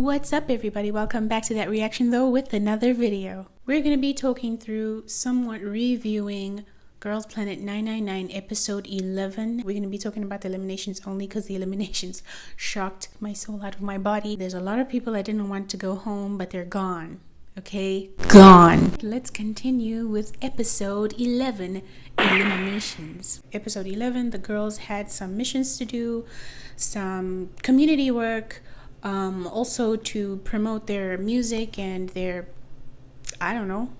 What's up everybody, welcome back to That Reaction Though with another video. We're going to be talking through, somewhat reviewing Girls Planet 999 episode 11. We're going to be talking about the eliminations only because the eliminations shocked my soul out of my body. There's a lot of people that didn't want to go home, but they're gone. Okay? Gone. Let's continue with episode 11, Eliminations. Episode 11, the girls had some missions to do, some community work, also to promote their music and their, I don't know,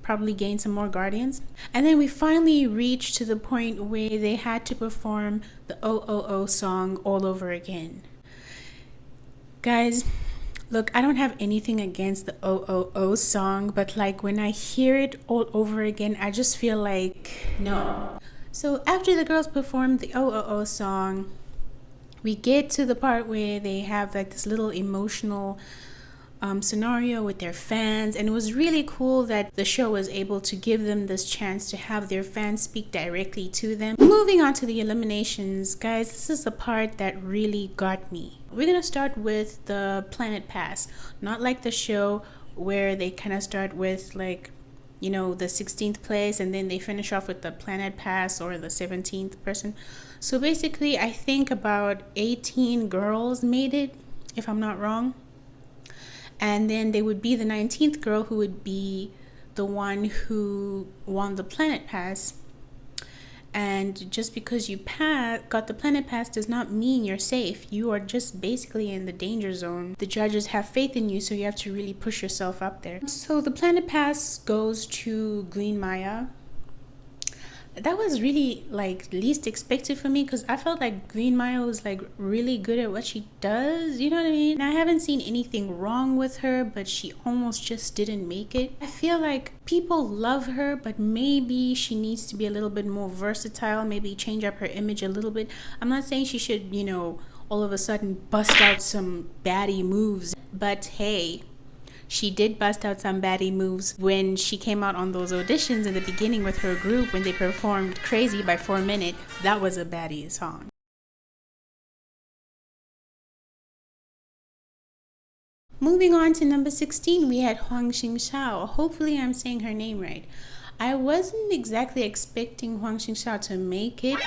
probably gain some more guardians. And then we finally reached to the point where they had to perform the OOO song all over again. Guys, look, I don't have anything against the OOO song, but like when I hear it all over again, I just feel like no. So after the girls performed the OOO song, we get to the part where they have like this little emotional scenario with their fans, and it was really cool that the show was able to give them this chance to have their fans speak directly to them. Moving on to the eliminations, guys, this is the part that really got me. We're gonna start with the Planet Pass, not like the show where they kind of start with like, you know, the 16th place and then they finish off with the Planet Pass or the 17th person. So basically, I think about 18 girls made it, if I'm not wrong. And then they would be the 19th girl who would be the one who won the Planet Pass. And just because you got the Planet Pass does not mean you're safe. You are just basically in the danger zone. The judges have faith in you, so you have to really push yourself up there. So the Planet Pass goes to Green Maya. That was really like least expected for me, because I felt like Green Maya was like really good at what she does, you know what I mean? And I haven't seen anything wrong with her, but she almost just didn't make it. I feel like people love her, but maybe she needs to be a little bit more versatile, maybe change up her image a little bit. I'm not saying she should, you know, all of a sudden bust out some baddie moves, but hey, she did bust out some baddie moves when she came out on those auditions in the beginning with her group when they performed Crazy by 4 Minute. That was a baddie song. Moving on to number 16, we had Huang Xingxiao. Hopefully I'm saying her name right. I wasn't exactly expecting Huang Xingxiao to make it.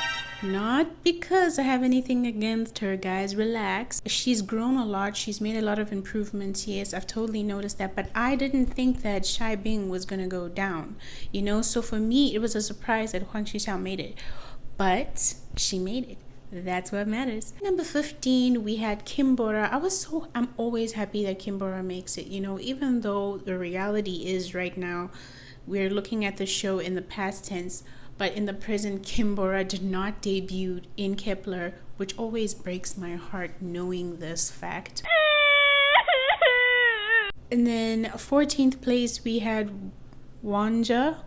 Not because I have anything against her, guys, relax. She's grown a lot, she's made a lot of improvements, yes, I've totally noticed that, but I didn't think that Shai Bing was gonna go down, you know. So for me, it was a surprise that Huang Xingxiao made it, but she made it. That's what matters. Number 15, we had Kim Bora. I'm always happy that Kim Bora makes it, you know, even though the reality is right now we're looking at the show in the past tense, but in the present, Kim Bora did not debut in Kepler, which always breaks my heart knowing this fact. And then 14th place, we had Wanjang.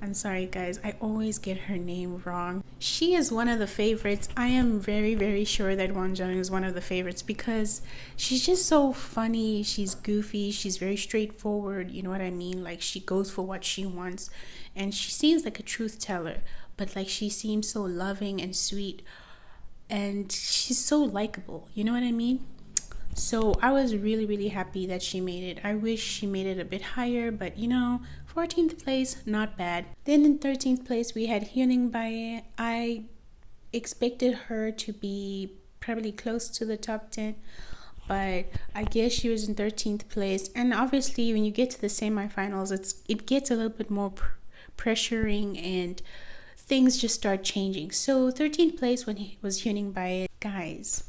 I'm sorry guys, I always get her name wrong. She is one of the favorites. I am very sure that Wanjang is one of the favorites because she's just so funny, she's goofy, she's very straightforward, you know what I mean? Like, she goes for what she wants, and she seems like a truth teller, but like she seems so loving and sweet, and she's so likable, you know what I mean? So I was really happy that she made it. I wish she made it a bit higher, but you know, 14th place, not bad. Then in 13th place, we had Hyuning Bae. I expected her to be probably close to the top 10, but I guess she was in 13th place. And obviously, when you get to the semifinals, it gets a little bit more pressuring and things just start changing. So 13th place was Hyuning Bae. Guys,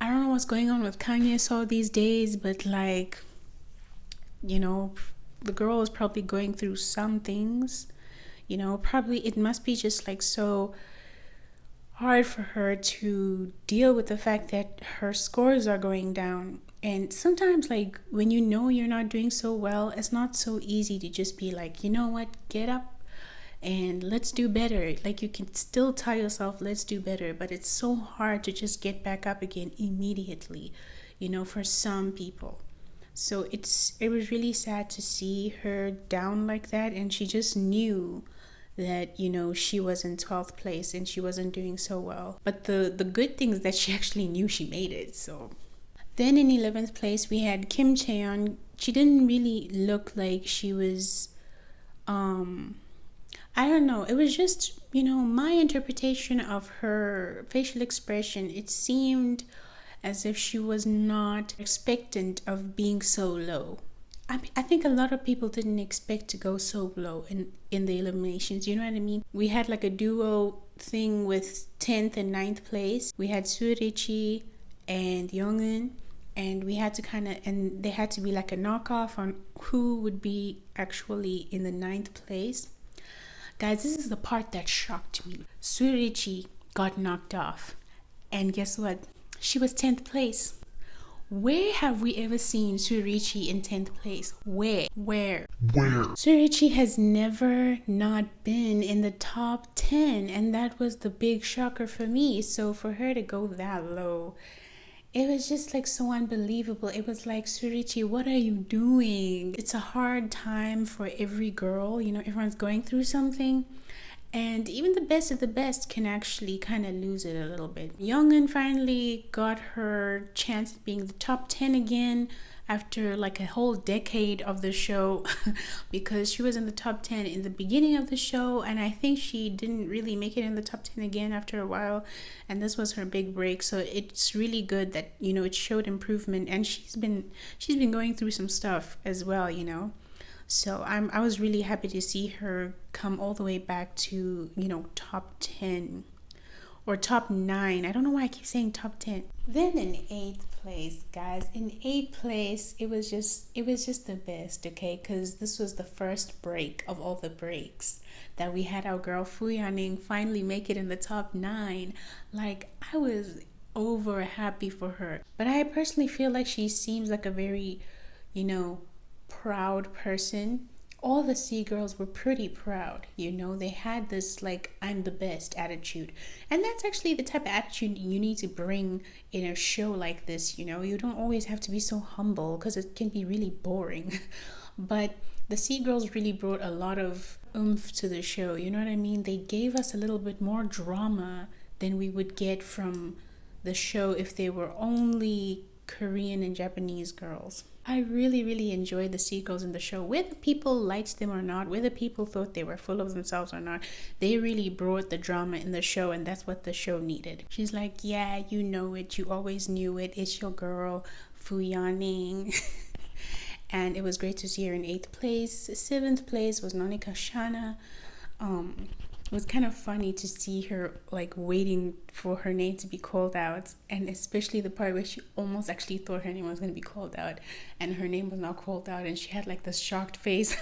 I don't know what's going on with Kanye Sol these days, but like, you know, the girl is probably going through some things, you know, probably it must be just like so hard for her to deal with the fact that her scores are going down. And sometimes, like, when you know you're not doing so well, it's not so easy to just be like, you know what, get up and let's do better. Like, you can still tell yourself, let's do better, but it's so hard to just get back up again immediately, you know, for some people. So it was really sad to see her down like that, and she just knew that, you know, she was in 12th place and she wasn't doing so well. But the good thing is that she actually knew she made it. So Then in 11th place, we had Kim Chaeyeon. She didn't really look like she was, I don't know. It was just, my interpretation of her facial expression. It seemed as if she was not expectant of being so low. I think a lot of people didn't expect to go so low in the eliminations. You know what I mean? We had like a duo thing with 10th and 9th place. We had Suerichi and Youngin, and we had to and they had to be like a knockoff on who would be actually in the 9th place. Guys, this is the part that shocked me. Suerichi got knocked off, and guess what? She was 10th place. Where have we ever seen Suerichi in 10th place? Where? Suerichi has never not been in the top 10, and that was the big shocker for me. So for her to go that low, it was just like so unbelievable. It was like, Suerichi, what are you doing? It's a hard time for every girl. Everyone's going through something. And even the best of the best can actually kind of lose it a little bit. Youngin finally got her chance at being the top 10 again after like a whole decade of the show because she was in the top 10 in the beginning of the show, and I think she didn't really make it in the top 10 again after a while, and this was her big break. So it's really good that it showed improvement, and she's been going through some stuff as well. So I was really happy to see her come all the way back to, top 10 or top 9. I don't know why I keep saying top 10. Then in 8th place, guys, in 8th place, it was just the best, okay? Because this was the first break of all the breaks that we had our girl Fu Yaning finally make it in the top 9. Like, I was over happy for her. But I personally feel like she seems like a very, proud person. All the C girls were pretty proud. They had this like, I'm the best attitude, and that's actually the type of attitude you need to bring in a show like this. You don't always have to be so humble because it can be really boring. But the C girls really brought a lot of oomph to the show. You know what I mean? They gave us a little bit more drama than we would get from the show if they were only Korean and Japanese girls. I really, really enjoyed the C girls in the show. Whether people liked them or not, whether people thought they were full of themselves or not, they really brought the drama in the show, and that's what the show needed. She's like, yeah, you know it. You always knew it. It's your girl, Fu Yaning. And it was great to see her in 8th place. 7th place was Nonika Shana. It was kind of funny to see her like waiting for her name to be called out, and especially the part where she almost actually thought her name was going to be called out and her name was not called out, and she had like this shocked face.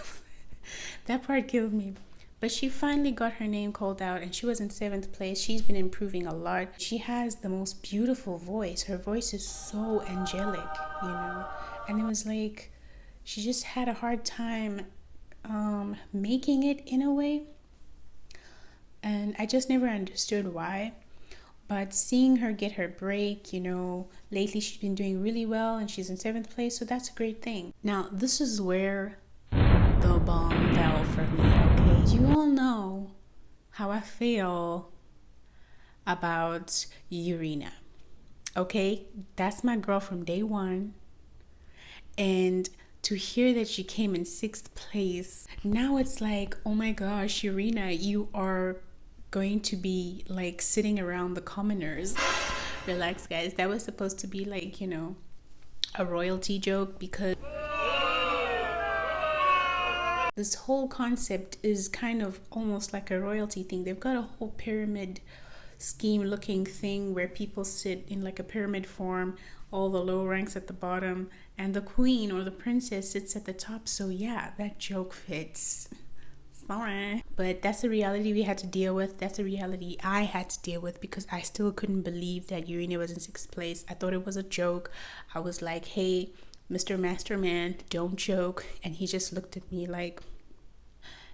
That part killed me. But she finally got her name called out, and she was in 7th place. She's been improving a lot. She has the most beautiful voice. Her voice is so angelic, and it was like she just had a hard time making it in a way. And I just never understood why. But seeing her get her break, lately she's been doing really well, and she's in 7th place, so that's a great thing. Now, this is where the bomb fell for me, okay? You all know how I feel about Urina, okay? That's my girl from day one. And to hear that she came in 6th place, now it's like, oh my gosh, Urina, you are going to be like sitting around the commoners. Relax, guys. That was supposed to be like, a royalty joke, because this whole concept is kind of almost like a royalty thing. They've got a whole pyramid scheme looking thing where people sit in like a pyramid form, all the low ranks at the bottom, and the queen or the princess sits at the top. So yeah, that joke fits. Sorry. But that's the reality we had to deal with. That's the reality I had to deal with, because I still couldn't believe that Urina was in 6th place. I thought it was a joke. I was like, hey, Mr. Masterman, don't joke. And he just looked at me like,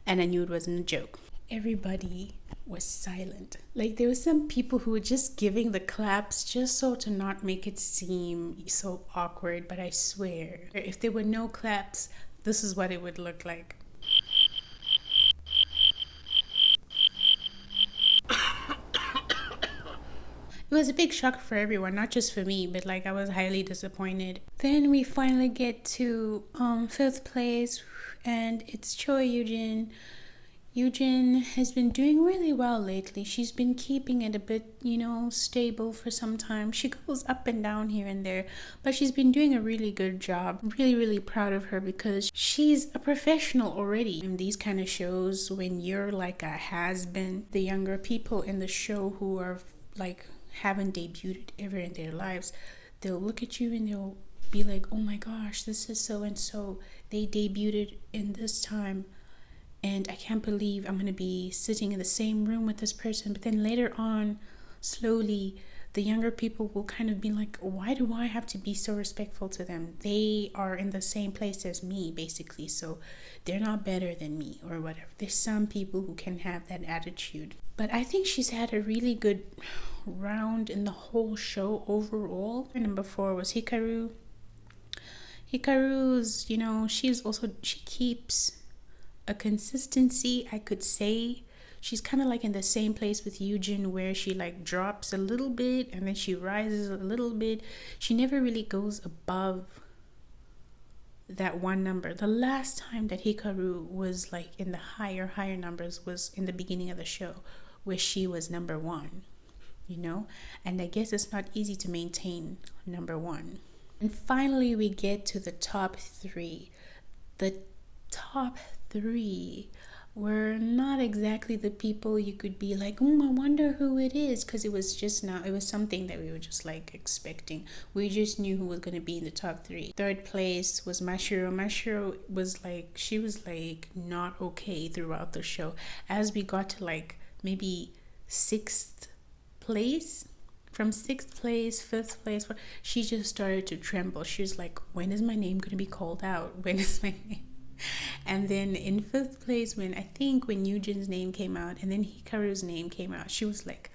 and I knew it wasn't a joke. Everybody was silent. Like, there were some people who were just giving the claps just so to not make it seem so awkward. But I swear, if there were no claps, this is what it would look like. It was a big shock for everyone, not just for me, but like I was highly disappointed. Then we finally get to fifth place, and it's Choi Yujin. Yujin has been doing really well lately. She's been keeping it a bit, stable for some time. She goes up and down here and there, but she's been doing a really good job. I'm really, really proud of her because she's a professional already. In these kind of shows, when you're like a has-been, the younger people in the show who are like haven't debuted ever in their lives, they'll look at you and they'll be like, oh my gosh, this is so and so. They debuted in this time. And I can't believe I'm going to be sitting in the same room with this person. But then later on, slowly, the younger people will kind of be like, why do I have to be so respectful to them? They are in the same place as me, basically. So they're not better than me or whatever. There's some people who can have that attitude. But I think she's had a really good round in the whole show overall. Number 4 was Hikaru. Hikaru's, she keeps a consistency, I could say. She's kind of like in the same place with Yujin, where she like drops a little bit and then she rises a little bit. She never really goes above that one number. The last time that Hikaru was like in the higher numbers was in the beginning of the show, where she was number 1, and I guess it's not easy to maintain number 1. And finally we get to the top 3. The top 3 were not exactly the people you could be like, I wonder who it is, because it was something that we were just like expecting. We just knew who was going to be in the top 3. Third place was Mashiro. Mashiro was like not okay throughout the show. As we got to like maybe 6th place, from 6th place, 5th place, she just started to tremble. She was like, when is my name going to be called out? When is my name? And then in 5th place, when Yujin's name came out and then Hikaru's name came out, she was like,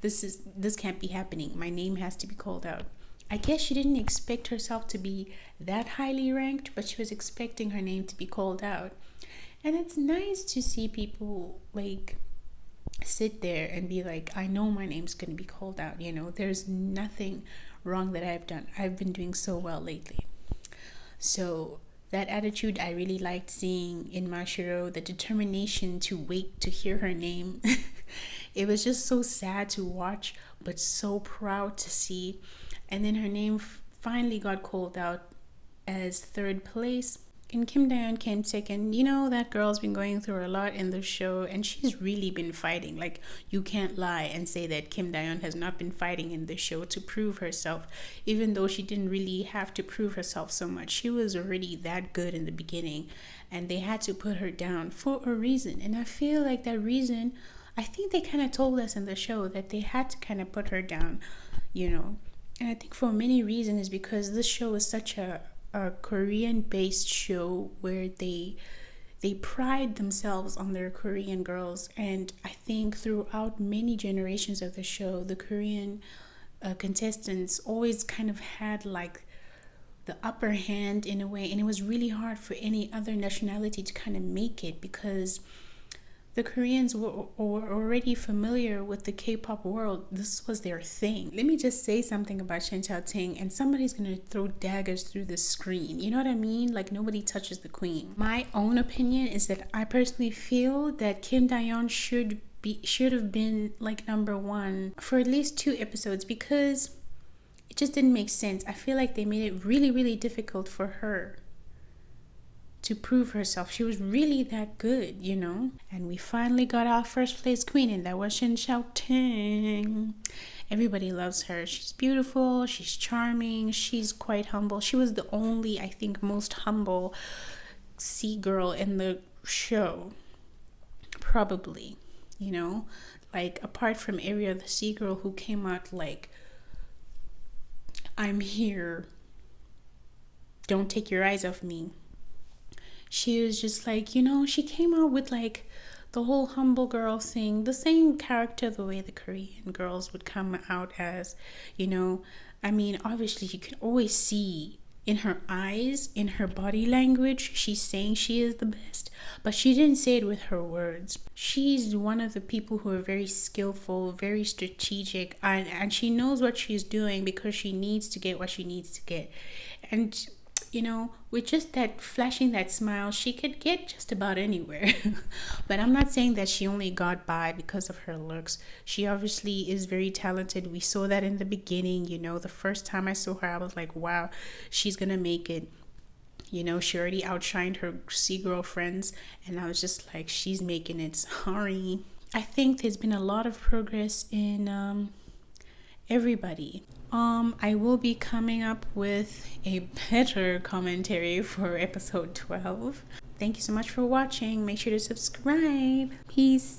this can't be happening. My name has to be called out. I guess she didn't expect herself to be that highly ranked, but she was expecting her name to be called out. And it's nice to see people like sit there and be like, I know my name's going to be called out. There's nothing wrong that I've done. I've been doing so well lately. So that attitude I really liked seeing in Mashiro, the determination to wait to hear her name. It was just so sad to watch, but so proud to see. And then her name finally got called out as 3rd place. And Kim Daeon came 2nd. That girl's been going through a lot in the show, and she's really been fighting. Like, you can't lie and say that Kim Daeon has not been fighting in the show to prove herself, even though she didn't really have to prove herself so much. She was already that good in the beginning, and they had to put her down for a reason. And I feel like that reason, I think they kind of told us in the show that they had to kind of put her down, And I think for many reasons is because this show is such a Korean-based show where they pride themselves on their Korean girls. And I think throughout many generations of the show, the Korean contestants always kind of had like the upper hand in a way, and it was really hard for any other nationality to kind of make it, because the Koreans were already familiar with the K-pop world. This was their thing. Let me just say something about Shin Chao-ting, and somebody's going to throw daggers through the screen. You know what I mean? Like, nobody touches the queen. My own opinion is that I personally feel that Kim Daeon should have been like number 1 for at least 2 episodes, because it just didn't make sense. I feel like they made it really, really difficult for her to prove herself. She was really that good, And we finally got our 1st place queen, and that was Shin Chao-ting. Everybody loves her. She's beautiful, she's charming, she's quite humble. She was the only, I think, most humble sea girl in the show, probably, like apart from Aria, the sea girl, who came out like, I'm here, don't take your eyes off me. She was just like, she came out with like the whole humble girl thing, the same character the way the Korean girls would come out as, I mean, obviously you can always see in her eyes, in her body language, she's saying she is the best, but she didn't say it with her words. She's one of the people who are very skillful, very strategic, and she knows what she's doing because she needs to get what she needs to get. And you know, with just that flashing that smile, she could get just about anywhere. But I'm not saying that she only got by because of her looks. She obviously is very talented. We saw that in the beginning. You know, the first time I saw her, I was like, wow, she's gonna make it. You know, she already outshined her girlfriends, and I was just like, she's making it. Sorry. I think there's been a lot of progress in everybody. I will be coming up with a better commentary for episode 12. Thank you so much for watching. Make sure to subscribe. Peace.